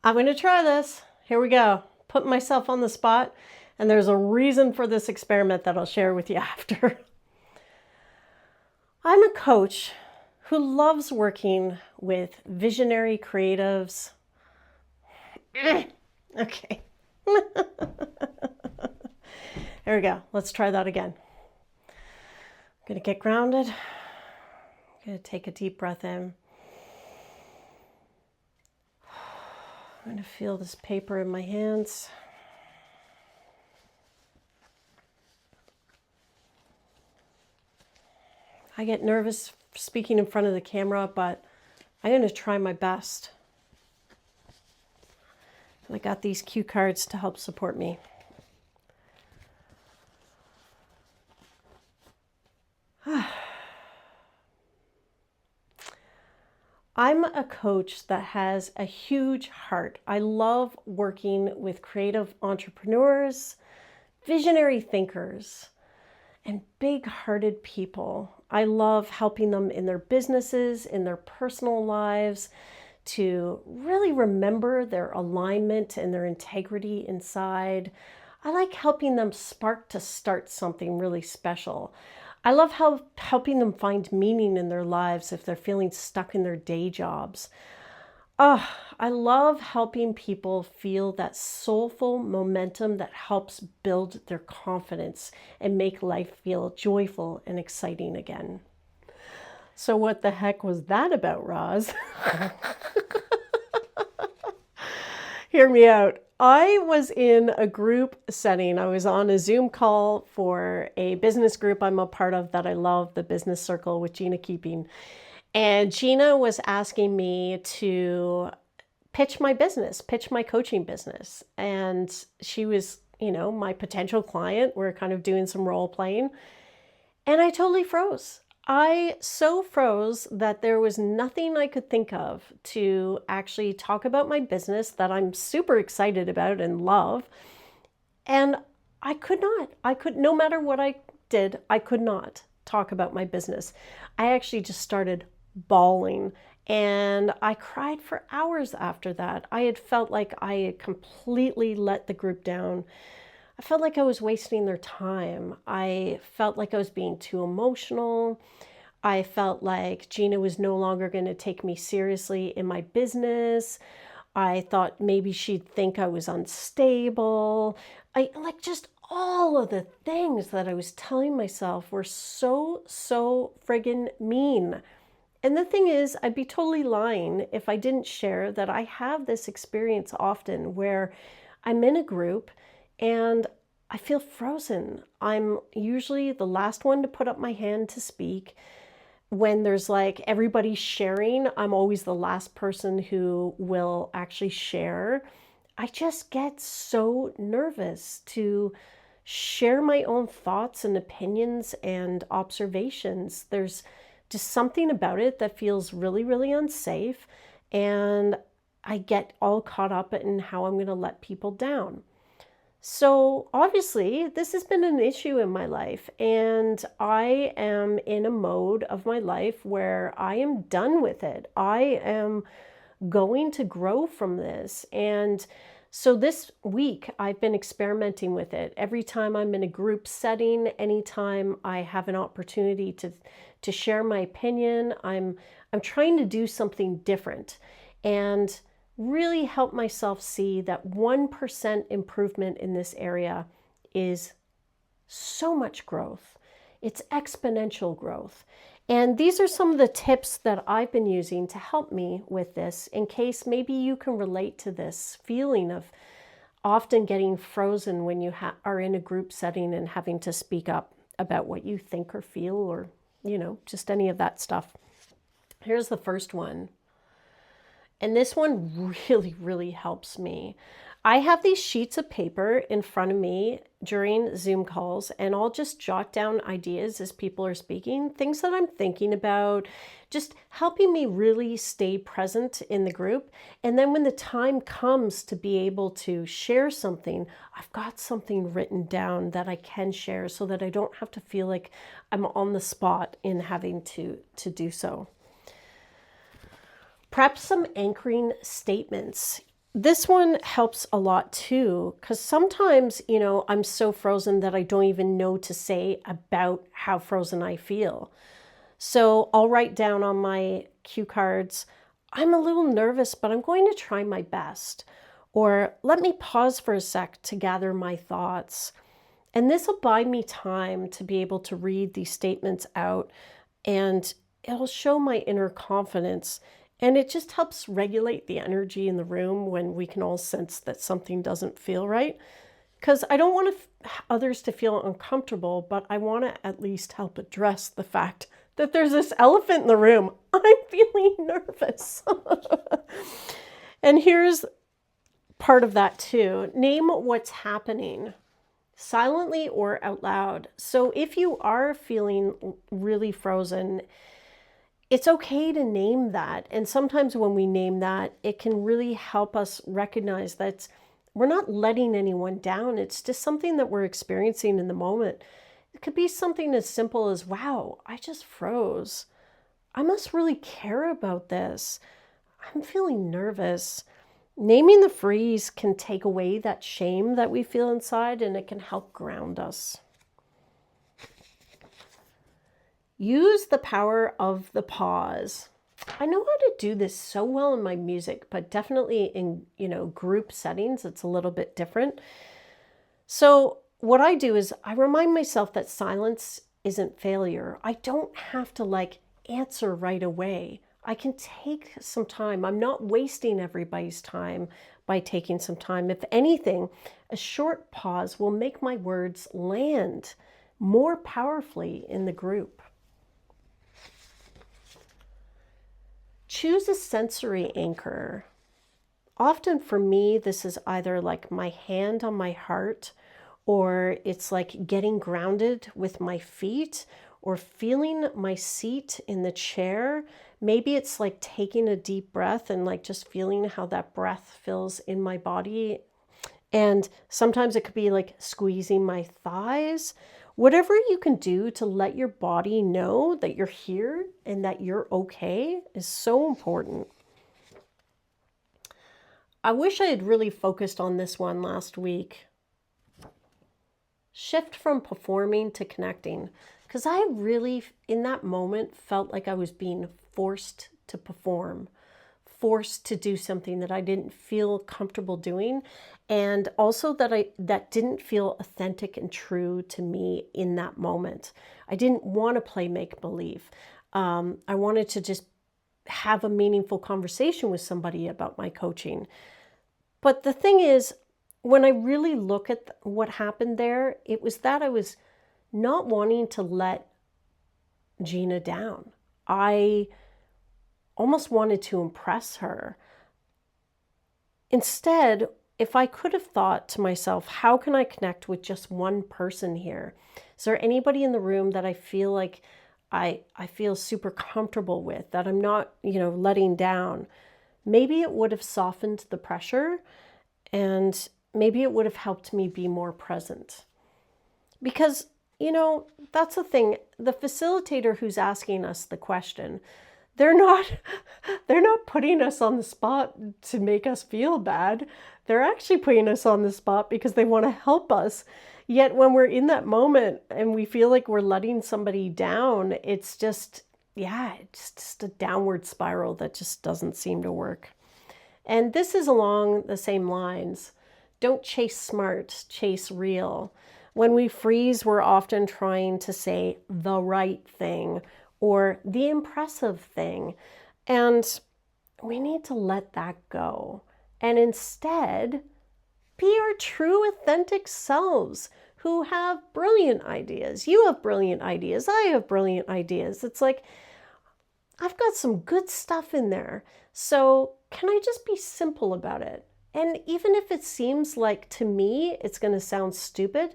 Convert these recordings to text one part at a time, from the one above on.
I'm going to try this. Here we go. Putting myself on the spot, and there's a reason for this experiment that I'll share with you after. I'm a coach who loves working with visionary creatives. Okay. There we go. Let's try that again. I'm going to get grounded. I'm going to take a deep breath in. I'm going to feel this paper in my hands. I get nervous speaking in front of the camera, but I'm going to try my best. And I got these cue cards to help support me. I'm a coach that has a huge heart. I love working with creative entrepreneurs, visionary thinkers, and big-hearted people. I love helping them in their businesses, in their personal lives, to really remember their alignment and their integrity inside. I like helping them spark to start something really special. I love helping them find meaning in their lives if they're feeling stuck in their day jobs. I love helping people feel that soulful momentum that helps build their confidence and make life feel joyful and exciting again. So what the heck was that about, Roz? Hear me out. I was in a group setting. I was on a Zoom call for a business group I'm a part of that I love, the Business Circle with Gina Keeping. And Gina was asking me to pitch my business, pitch my coaching business. And she was, my potential client. We're kind of doing some role playing. And I totally froze. I so froze that there was nothing I could think of to actually talk about my business that I'm super excited about and love. And I could not. No matter what I did, I could not talk about my business. I actually just started bawling, and I cried for hours after that. I had felt like I had completely let the group down. I felt like I was wasting their time. I felt like I was being too emotional. I felt like Gina was no longer going to take me seriously in my business. I thought maybe she'd think I was unstable. Just all of the things that I was telling myself were so friggin' mean. And the thing is, I'd be totally lying if I didn't share that I have this experience often where I'm in a group and I feel frozen. I'm usually the last one to put up my hand to speak. When there's everybody sharing, I'm always the last person who will actually share. I just get so nervous to share my own thoughts and opinions and observations. There's just something about it that feels really unsafe, and I get all caught up in how I'm going to let people down. So obviously this has been an issue in my life, and I am in a mode of my life where I am done with it. I am going to grow from this. And so this week I've been experimenting with it. Every time I'm in a group setting, anytime I have an opportunity to share my opinion, I'm trying to do something different and really help myself see that 1% improvement in this area is so much growth. It's exponential growth. And these are some of the tips that I've been using to help me with this, in case maybe you can relate to this feeling of often getting frozen when you are in a group setting and having to speak up about what you think or feel, or, just any of that stuff. Here's the first one. And this one really helps me. I have these sheets of paper in front of me during Zoom calls, and I'll just jot down ideas as people are speaking, things that I'm thinking about, just helping me really stay present in the group. And then when the time comes to be able to share something, I've got something written down that I can share so that I don't have to feel like I'm on the spot in having to do so. Prep some anchoring statements. This one helps a lot too, because sometimes, I'm so frozen that I don't even know to say about how frozen I feel. So I'll write down on my cue cards, I'm a little nervous, but I'm going to try my best. Or let me pause for a sec to gather my thoughts. And this will buy me time to be able to read these statements out, and it'll show my inner confidence. And it just helps regulate the energy in the room when we can all sense that something doesn't feel right. Because I don't want others to feel uncomfortable, but I want to at least help address the fact that there's this elephant in the room. I'm feeling nervous. And here's part of that too. Name what's happening, silently or out loud. So if you are feeling really frozen, it's okay to name that. And sometimes when we name that, it can really help us recognize that we're not letting anyone down. It's just something that we're experiencing in the moment. It could be something as simple as, wow, I just froze. I must really care about this. I'm feeling nervous. Naming the freeze can take away that shame that we feel inside, and it can help ground us. Use the power of the pause. I know how to do this so well in my music, but definitely in, group settings, it's a little bit different. So what I do is I remind myself that silence isn't failure. I don't have to answer right away. I can take some time. I'm not wasting everybody's time by taking some time. If anything, a short pause will make my words land more powerfully in the group. Choose a sensory anchor. Often for me, this is either like my hand on my heart, or it's like getting grounded with my feet, or feeling my seat in the chair. Maybe it's like taking a deep breath and just feeling how that breath fills in my body. And sometimes it could be like squeezing my thighs. Whatever you can do to let your body know that you're here and that you're okay is so important. I wish I had really focused on this one last week. Shift from performing to connecting. Because I really, in that moment, felt like I was being forced to perform, forced to do something that I didn't feel comfortable doing, and also that didn't feel authentic and true to me in that moment. I didn't want to play make-believe. I wanted to just have a meaningful conversation with somebody about my coaching. But the thing is, when I really look at what happened there, it was that I was not wanting to let Gina down. I almost wanted to impress her. Instead, if I could have thought to myself, how can I connect with just one person here? Is there anybody in the room that I feel like I feel super comfortable with, that I'm not, letting down? Maybe it would have softened the pressure, and maybe it would have helped me be more present. Because, that's the thing. The facilitator who's asking us the question, they're not putting us on the spot to make us feel bad. They're actually putting us on the spot because they want to help us. Yet when we're in that moment and we feel like we're letting somebody down, it's just a downward spiral that just doesn't seem to work. And this is along the same lines. Don't chase smart, chase real. When we freeze, we're often trying to say the right thing or the impressive thing. And we need to let that go. And instead, be our true, authentic selves who have brilliant ideas. You have brilliant ideas. I have brilliant ideas. It's like, I've got some good stuff in there. So can I just be simple about it? And even if it seems like to me it's going to sound stupid,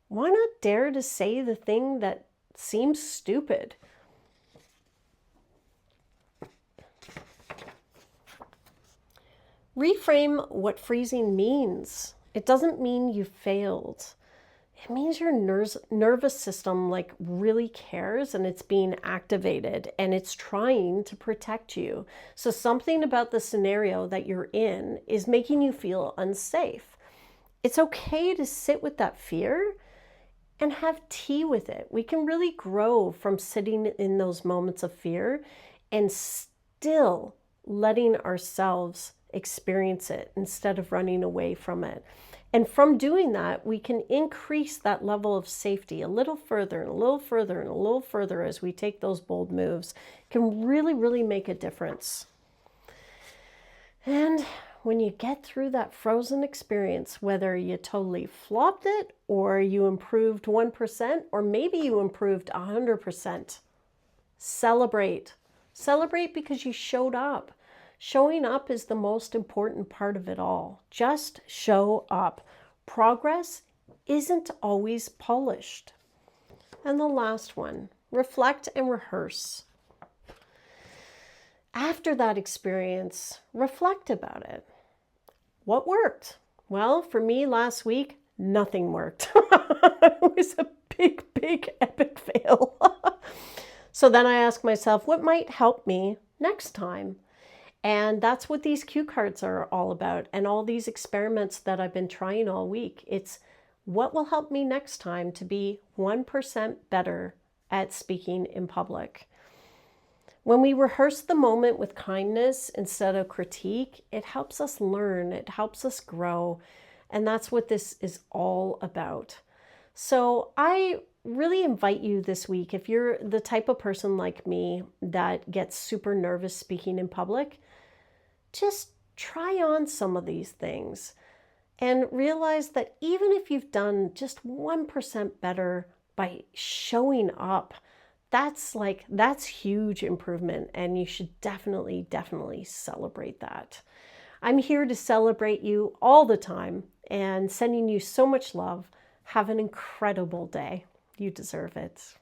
why not dare to say the thing that seems stupid? Reframe what freezing means. It doesn't mean you failed. it means your nervous system like really cares and it's being activated and it's trying to protect you. So something about the scenario that you're in is making you feel unsafe. It's okay to sit with that fear and have tea with it. We can really grow from sitting in those moments of fear and still letting ourselves experience it instead of running away from it. And from doing that, we can increase that level of safety a little further and a little further and a little further as we take those bold moves. It can really, really make a difference. And when you get through that frozen experience, whether you totally flopped it or you improved 1% or maybe you improved 100%, celebrate. Celebrate because you showed up. Showing up is the most important part of it all. Just show up. Progress isn't always polished. And the last one, reflect and rehearse. After that experience, reflect about it. What worked? Well, for me last week, nothing worked. It was a big, big epic fail. So then I asked myself, what might help me next time? And that's what these cue cards are all about. And all these experiments that I've been trying all week. It's what will help me next time to be 1% better at speaking in public. When we rehearse the moment with kindness instead of critique, it helps us learn, it helps us grow. And that's what this is all about. So I really invite you this week, if you're the type of person like me that gets super nervous speaking in public, just try on some of these things and realize that even if you've done just 1% better by showing up, that's huge improvement, and you should definitely celebrate that. I'm here to celebrate you all the time and sending you so much love. Have an incredible day. You deserve it.